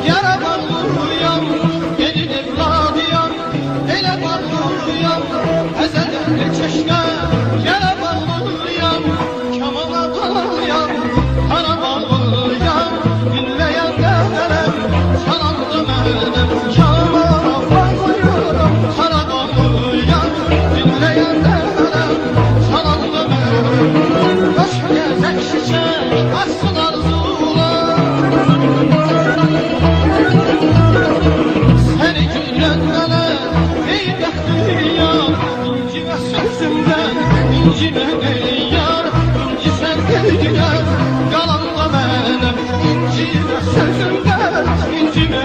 yara bağlıyam, gelin evladıyam, ele bağlıyam, ezelli çeşme, yara bağlıyam, kamala bağlıyam, kara bağlıyam, dinleyen derem, çalandı benim, kamala bağlıyam, kara bağlıyam, dinleyen derem, çalandı benim, hoş gezek çiçek, açsın arzular. Seni güllenmene ey bəxtli yar, incimə sözümdən, incimə ey yar, incisən dedilər, qalan da mənəm, incimə sözümdən, incimə